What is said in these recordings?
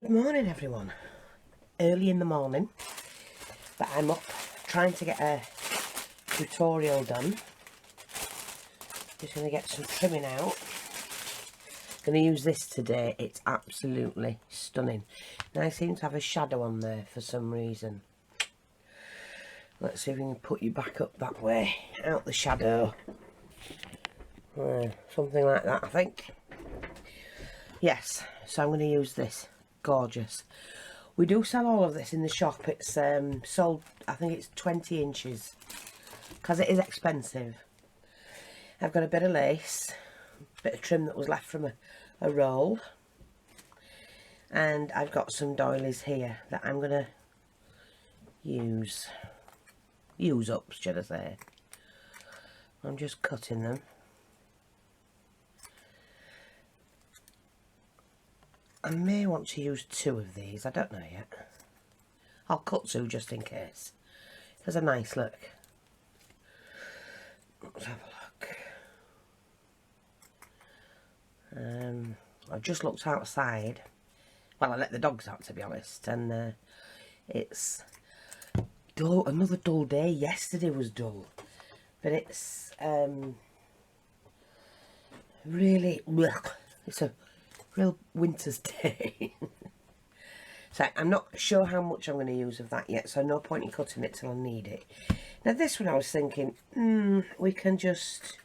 Good morning everyone. Early in the morning, but I'm up trying to get a tutorial done. Just going to get some trimming out. Going to use this today. It's absolutely stunning. Now I seem to have a shadow on there for some reason. Let's see if we can put you back up that way, out the shadow. Something like that, I think. Yes, so I'm going to use this. Gorgeous. We do sell all of this in the shop. It's sold, I think it's 20 inches because it is expensive. I've got a bit of lace, a bit of trim that was left from a roll, and I've got some doilies here that I'm going to use up, should I say. I'm just cutting them. I may want to use 2 of these, I don't know yet. I'll cut 2 just in case. There's a nice look. Let's have a look. I just looked outside. Well, I let the dogs out, to be honest, and it's dull. Another dull day. Yesterday was dull, but it's really, it's a real winter's day. So I'm not sure how much I'm going to use of that yet, so no point in cutting it till I need it. Now this one I was thinking, we can just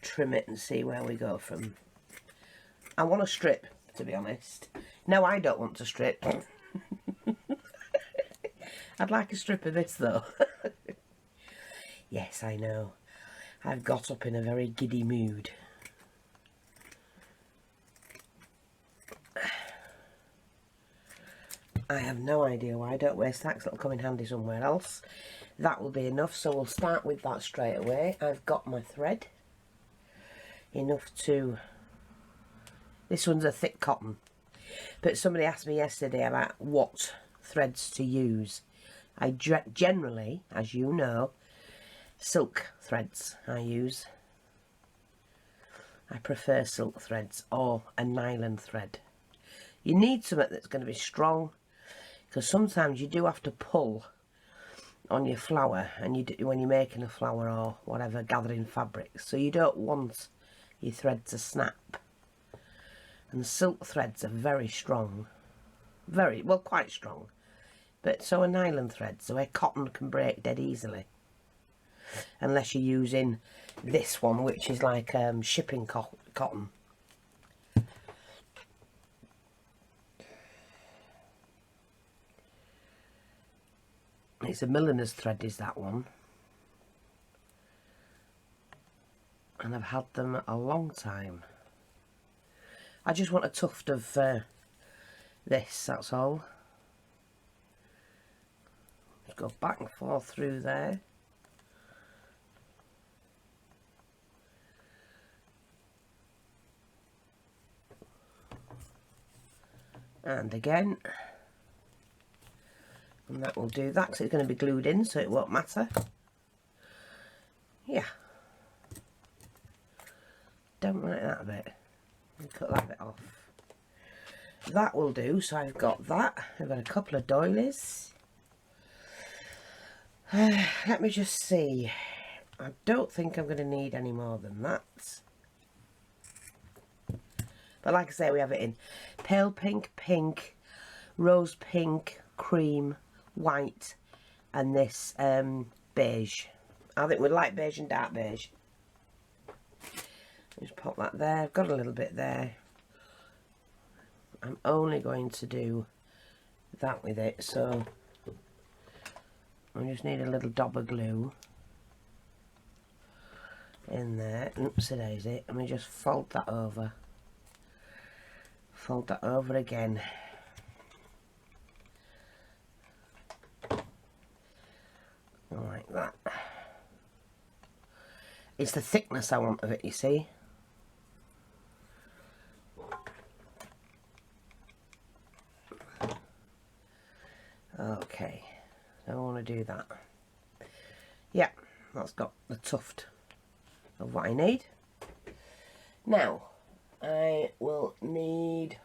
trim it and see where we go from. I want a strip, to be honest. No, I don't want to strip. I'd like a strip of this though. Yes, I know. I've got up in a very giddy mood. I have no idea why. I don't waste that, 'cause it'll come in handy somewhere else. That will be enough, so we'll start with that straight away. I've got my thread. Enough to... This one's a thick cotton. But somebody asked me yesterday about what threads to use. I generally, as you know, silk threads I use. I prefer silk threads or a nylon thread. You need something that's going to be strong, because sometimes you do have to pull on your flower, and when you're making a flower or whatever, gathering fabrics, so you don't want your thread to snap. And silk threads are very strong, very well, quite strong, but so are nylon threads, so where cotton can break dead easily, unless you're using this one, which is like shipping cotton. It's a milliner's thread, is that one, and I've had them a long time. I just want a tuft of this, that's all. Just go back and forth through there. And again. And that will do that, because it's going to be glued in, so it won't matter. Yeah. Don't like that bit. Cut that bit off. That will do, so I've got that. I've got a couple of doilies. Let me just see. I don't think I'm going to need any more than that. But like I say, we have it in pale pink, pink, rose pink, cream, white, and this beige. I think we'd like beige and dark beige. Just pop that there. I've got a little bit there. I'm only going to do that with it, so I just need a little dab of glue in there. Oopsie daisy. Let me just fold that over. Fold that over again. Like that. It's the thickness I want of it, you see. Okay, I want to do that. Yeah, that's got the tuft of what I need. Now, I will need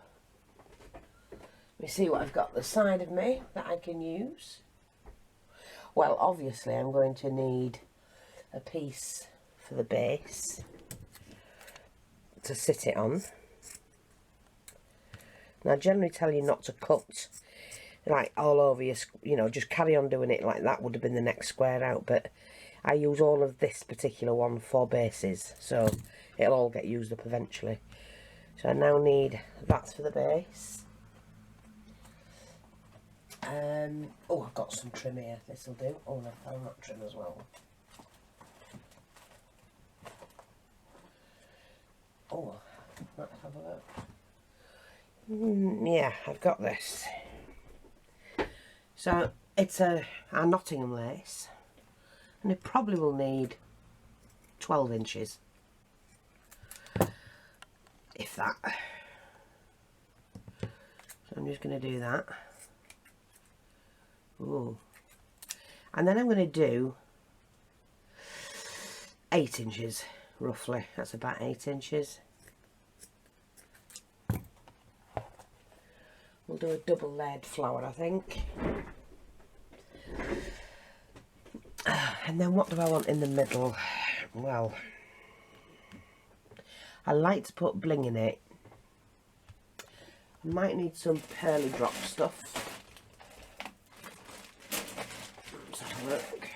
me see what I've got the side of me that I can use. Well, obviously I'm going to need a piece for the base to sit it on. Now I generally tell you not to cut like all over your, you know, just carry on doing it like that would have been the next square out, but I use all of this particular one for bases, so it'll all get used up eventually. So I now need, that's for the base. Oh, I've got some trim here, this'll do. Oh, and I found that trim as well. Oh, let's have a look. Yeah, I've got this. So it's our Nottingham lace, and it probably will need 12 inches, if that. So I'm just going to do that. Ooh. And then I'm going to do 8 inches, roughly. That's about 8 inches. We'll do a double layered flower, I think. And then what do I want in the middle? Well, I like to put bling in it. I might need some pearly drop stuff. Let's have a look.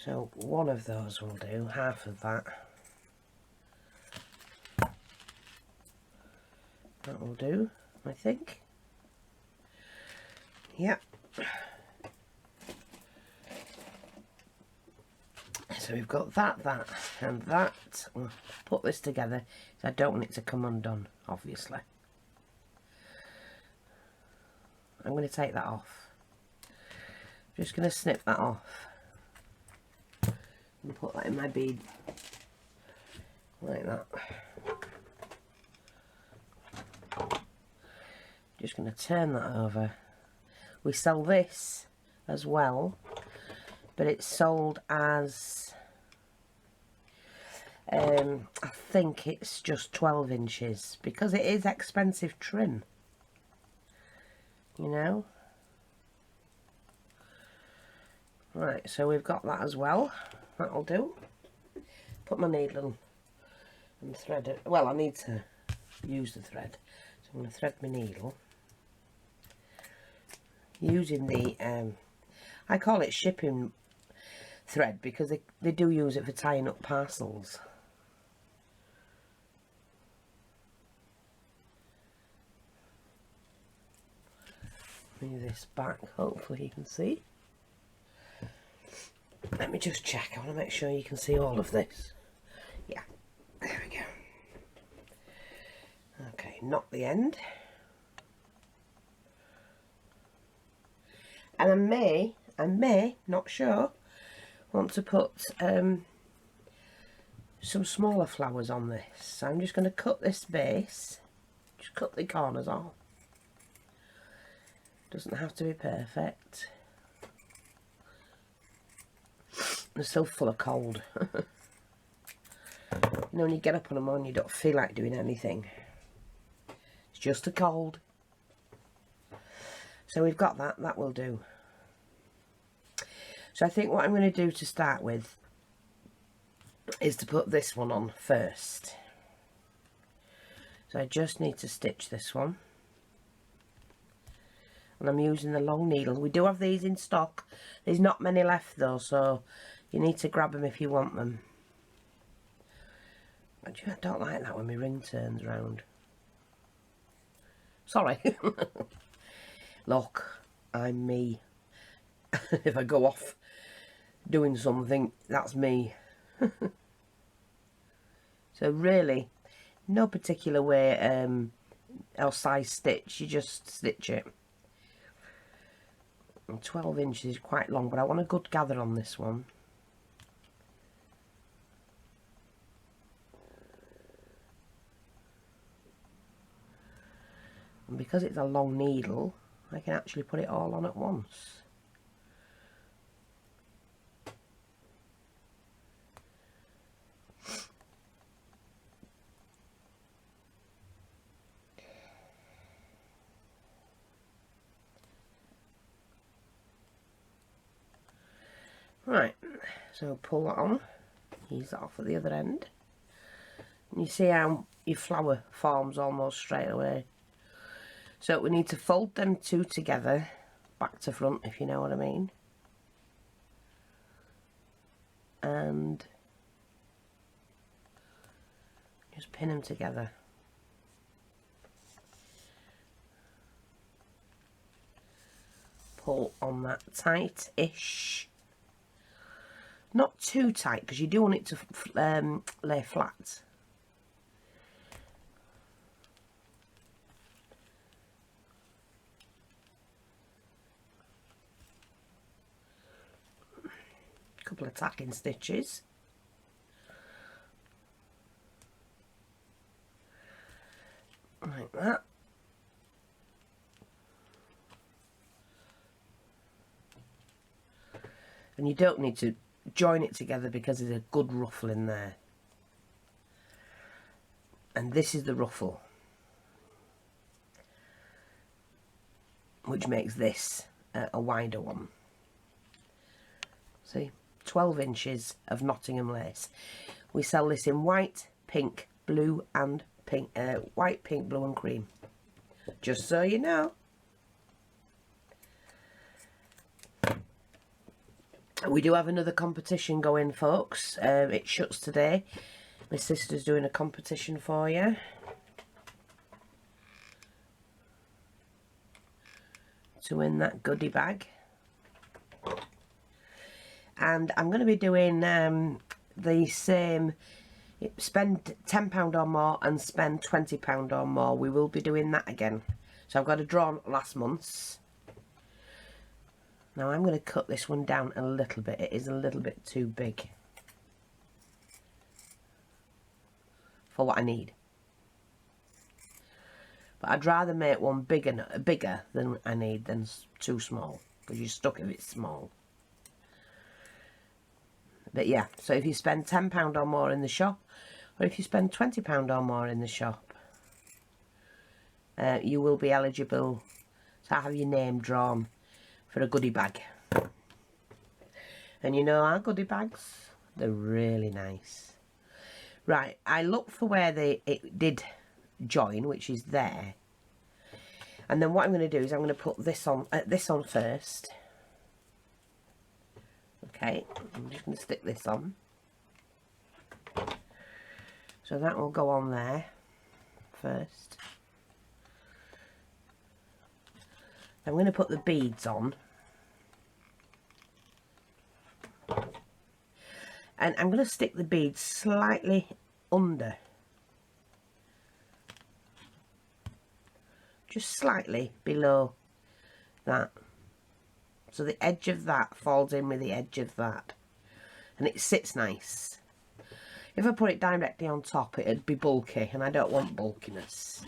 So one of those will do, half of that. That will do, I think. Yep. So we've got that, and that. We'll put this together, so I don't want it to come undone, obviously. I'm going to take that off. Just going to snip that off. And put that in my bead. Like that. Just going to turn that over. We sell this as well, but it's sold as I think it's just 12 inches because it is expensive trim, you know. Right, so we've got that as well. That'll do. Put my needle and thread it. Well, I need to use the thread, so I'm going to thread my needle using the I call it shipping thread because they do use it for tying up parcels. Move this back, hopefully you can see. Let me just check, I want to make sure you can see all of this. Yeah, there we go. Okay, not the end. And I may, not sure, want to put some smaller flowers on this. So I'm just going to cut this base, just cut the corners off. Doesn't have to be perfect. I'm still full of cold. You know, when you get up on a morning you don't feel like doing anything. It's just a cold. So we've got that, that will do. So I think what I'm going to do to start with is to put this one on first. So I just need to stitch this one. And I'm using the long needle. We do have these in stock. There's not many left though, so you need to grab them if you want them. Actually, I don't like that when my ring turns round. Sorry. Look, I'm me. If I go off doing something, that's me. So really, no particular way or size stitch, you just stitch it. And 12 inches is quite long, but I want a good gather on this one. And because it's a long needle, I can actually put it all on at once. Right, so pull that on, ease that off at the other end. And you see how your flower forms almost straight away. So we need to fold them two together, back to front, if you know what I mean. And just pin them together. Pull on that tight-ish. Not too tight, because you do want it to lay flat. A couple of tacking stitches. Like that. And you don't need to join it together because there's a good ruffle in there. And this is the ruffle, which makes this a wider one. See, 12 inches of Nottingham lace. We sell this in white, pink, blue and pink, white, pink, blue and cream. Just so you know. We do have another competition going, folks. It shuts today. My sister's doing a competition for you. To win that goodie bag. And I'm going to be doing the same, spend £10 or more and spend £20 or more. We will be doing that again. So I've got a draw last month's. Now I'm going to cut this one down a little bit. It is a little bit too big for what I need. But I'd rather make one bigger than I need than too small, because you're stuck if it's small. But yeah, so if you spend £10 or more in the shop, or if you spend £20 or more in the shop, you will be eligible to have your name drawn for a goodie bag. And you know our goodie bags, they're really nice. Right, I looked for where it did join, which is there. And then what I'm going to do is I'm going to put this on first. Okay, I'm just going to stick this on. So that will go on there first. I'm going to put the beads on. And I'm going to stick the beads slightly under. Just slightly below that. So the edge of that falls in with the edge of that. And it sits nice. If I put it directly on top, it'd be bulky, and I don't want bulkiness.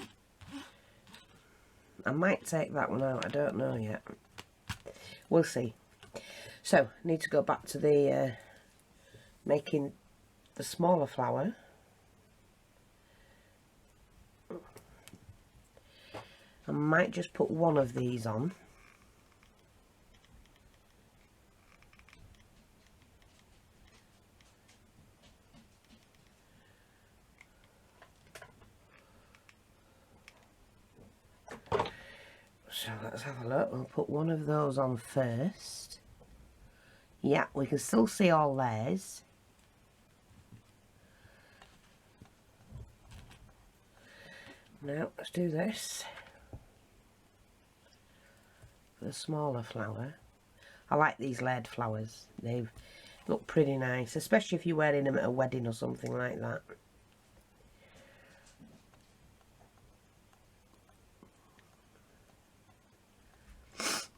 I might take that one out, I don't know yet. We'll see. So, I need to go back to the making the smaller flower. I might just put one of these on. So let's have a look. We'll put one of those on first. Yeah, we can still see all theirs. Now let's do this for the smaller flower. I like these layered flowers. They look pretty nice, especially if you're wearing them at a wedding or something like that.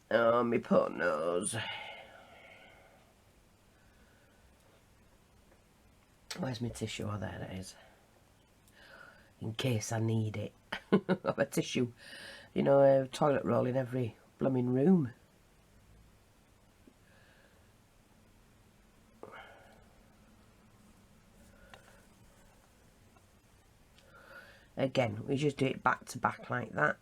Oh, my poor nose. Where's my tissue? Oh, there it is. In case I need it. I have a tissue, you know, a toilet roll in every blooming room. Again, we just do it back to back like that.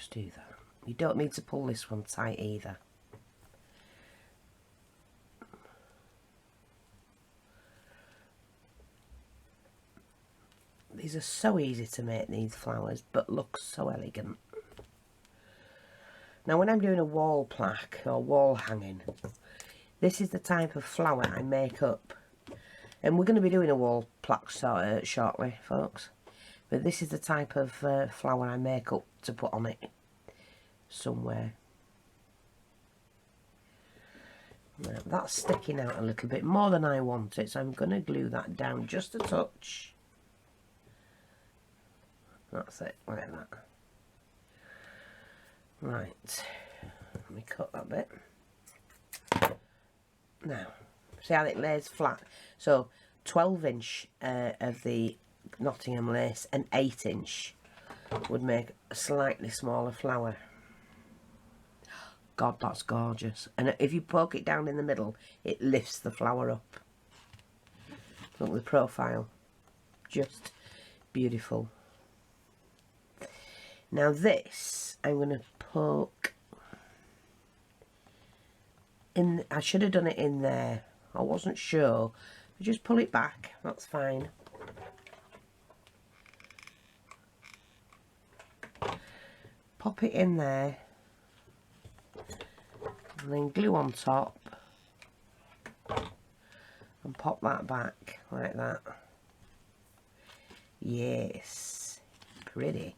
just do that. You don't need to pull this one tight either. These are so easy to make, these flowers, but look so elegant. Now when I'm doing a wall plaque or wall hanging, this is the type of flower I make up. And we're going to be doing a wall plaque shortly, folks. But this is the type of flower I make up to put on it somewhere. Now, that's sticking out a little bit more than I want it, so I'm going to glue that down just a touch. That's it, like that. Right, let me cut that bit. Now, see how it lays flat? So 12" of the Nottingham lace and 8" would make a slightly smaller flower. God, that's gorgeous. And if you poke it down in the middle, it lifts the flower up. Look at the profile. Just beautiful. Now this, I'm going to poke in. I should have done it in there. I wasn't sure. Just pull it back. That's fine. Pop it in there. And then glue on top. And pop that back like that. Yes. Pretty.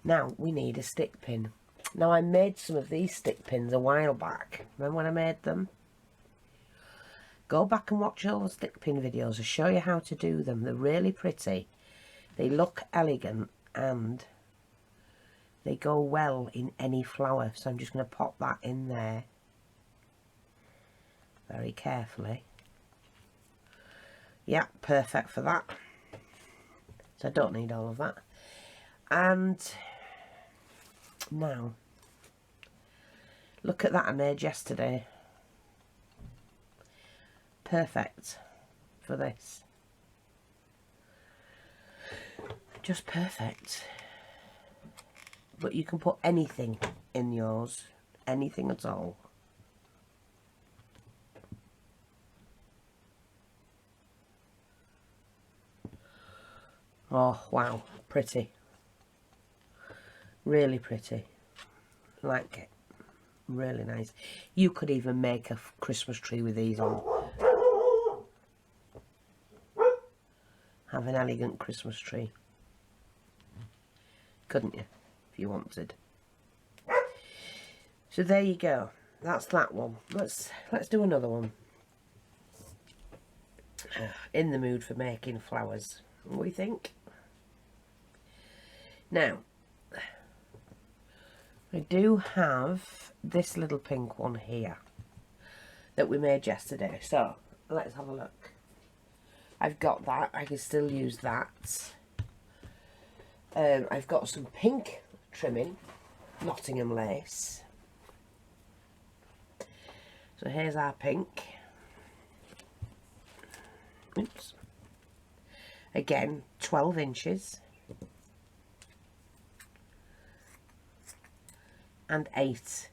Now we need a stick pin. Now I made some of these stick pins a while back. Remember when I made them? Go back and watch all the stick pin videos. I'll show you how to do them. They're really pretty. They look elegant and they go well in any flower. So I'm just going to pop that in there very carefully. Yeah, perfect for that. So I don't need all of that. And now, look at that I made yesterday. Perfect for this. Just perfect. But you can put anything in yours, anything at all. Oh wow, pretty. Really pretty. Like it. Really nice. You could even make a Christmas tree with these on. Have an elegant Christmas tree. Couldn't you? If you wanted. So there you go. That's that one. Let's do another one. In the mood for making flowers. What do you think? Now, I do have this little pink one here that we made yesterday. So let's have a look. I've got that. I can still use that. I've got some pink trimming, Nottingham lace. So here's our pink. Oops. Again, 12" and 8".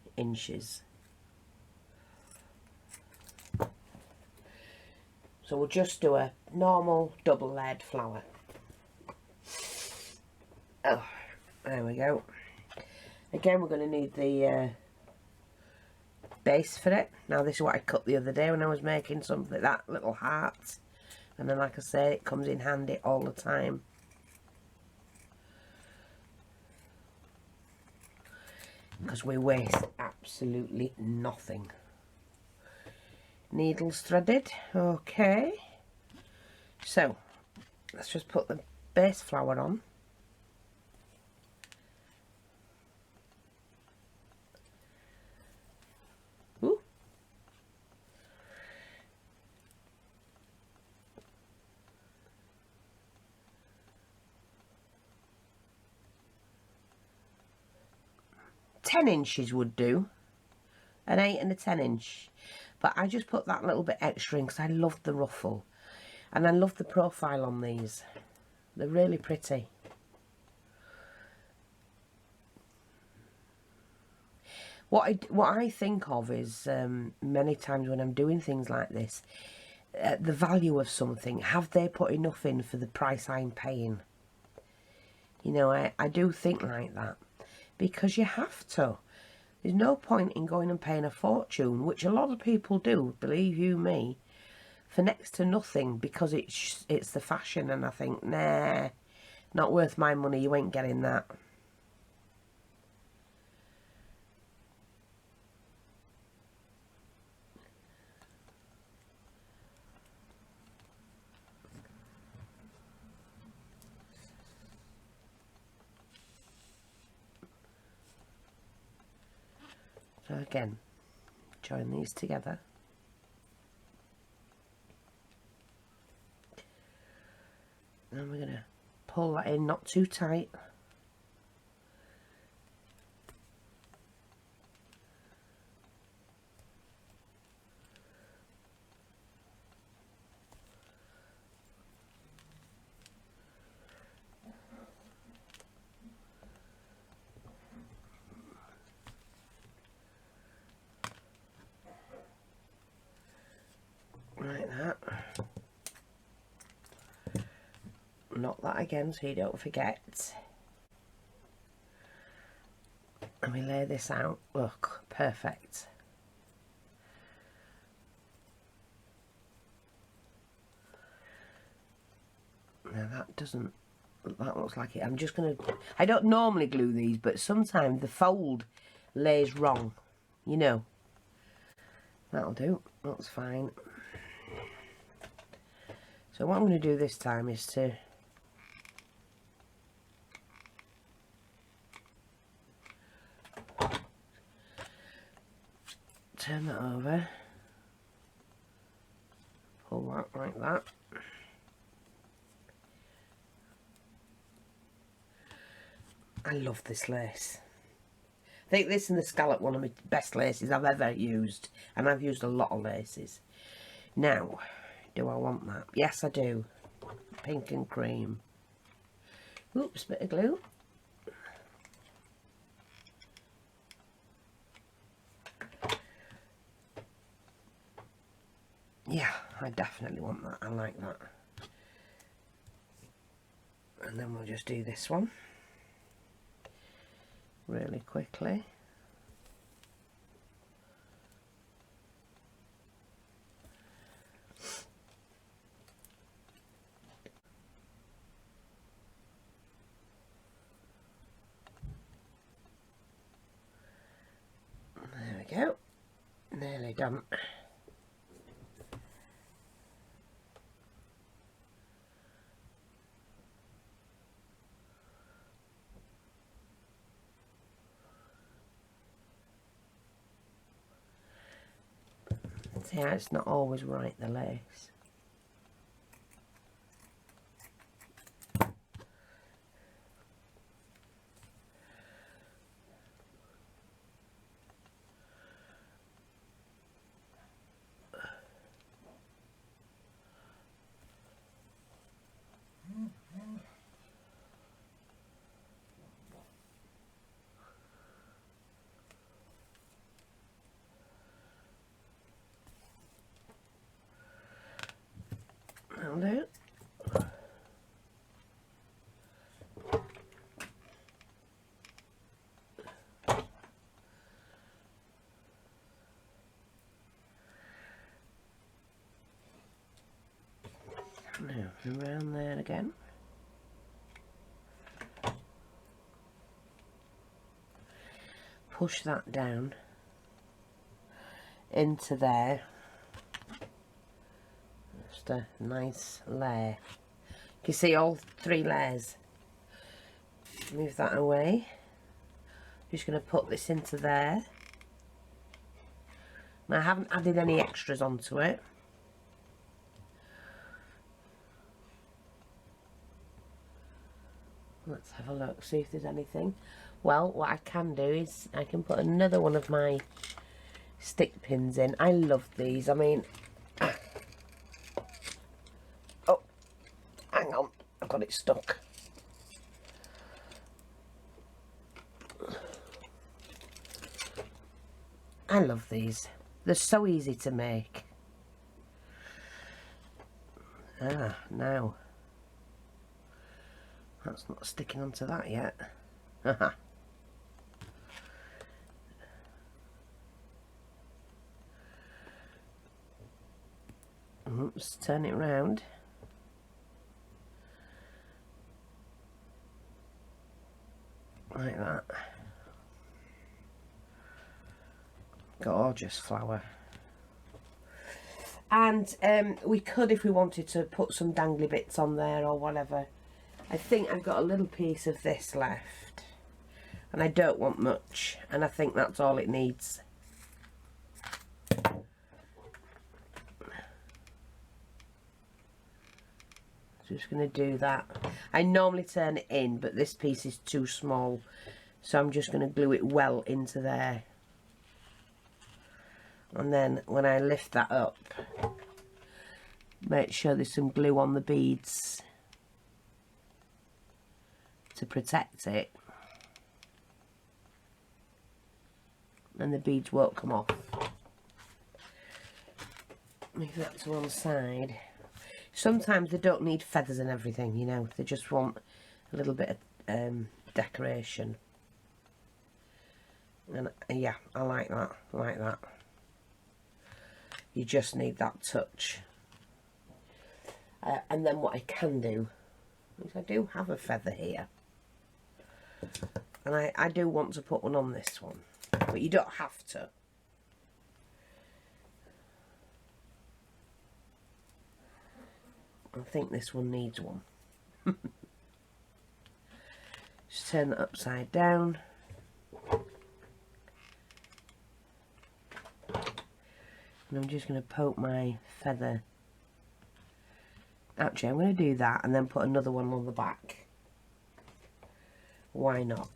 So we'll just do a normal double layered flower. Oh, there we go. Again, we're going to need the base for it. Now this is what I cut the other day when I was making something, that little heart. And then, like I say, it comes in handy all the time. Because we waste absolutely nothing. Needles threaded. Okay. So, let's just put the base flower on. Ooh. "10" would do. An 8 and a 10". But I just put that little bit extra in because I love the ruffle. And I love the profile on these. They're really pretty. what I think of is many times when I'm doing things like this, the value of something. Have they put enough in for the price I'm paying? You know, I do think like that, because you have to. There's no point in going and paying a fortune, which a lot of people do, believe you me, for next to nothing, because it's the fashion, and I think, nah, not worth my money, you ain't getting that. So again, join these together. And we're going to pull that in, not too tight. Like that. Knot that again so you don't forget. And we lay this out. Look, perfect. Now that looks like it. I'm just going to, I don't normally glue these, but sometimes the fold lays wrong, you know. That'll do, that's fine. So what I'm going to do this time is to turn that over, pull that like that. I love this lace. I think this and the scallop one of my best laces I've ever used, and I've used a lot of laces. Now, do I want that? Yes, I do. Pink and cream. Oops, bit of glue. Yeah, I definitely want that. I like that. And then we'll just do this one really quickly. There we go. Nearly done. See how it's not always right, the lace. That'll do. Now, around there again. Push that down into there. Just a nice layer. You can see all 3 layers. Move that away. Just going to put this into there. Now, I haven't added any extras onto it. Let's have a look, see if there's anything. Well, what I can do is I can put another one of my stick pins in. I love these. I mean, oh, hang on, I've got it stuck. I love these. They're so easy to make. Ah, now. That's not sticking onto that yet. Haha. Oops, turn it round. Like that. Gorgeous flower. And we could, if we wanted to, put some dangly bits on there or whatever. I think I've got a little piece of this left. And I don't want much. And I think that's all it needs. Just going to do that. I normally turn it in, but this piece is too small. So I'm just going to glue it well into there. And then when I lift that up, make sure there's some glue on the beads to protect it. And the beads won't come off. Move that to one side. Sometimes they don't need feathers and everything, you know. They just want a little bit of decoration. And yeah, I like that. I like that. You just need that touch. And then what I can do is I do have a feather here. And I do want to put one on this one. But you don't have to. I think this one needs one. Just turn it upside down. And I'm just going to poke my feather. Actually, I'm going to do that and then put another one on the back. Why not?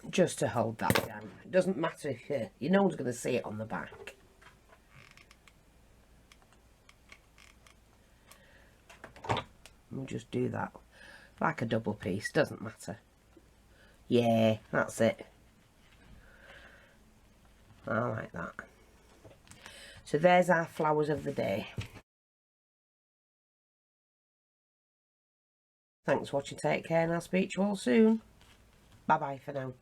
Just to hold that down. It doesn't matter if no one's going to see it on the back. We'll just do that like a double piece, doesn't matter. Yeah, that's it. I like that. So there's our flowers of the day. Thanks for watching, take care, and I'll speak to you all soon. Bye bye for now.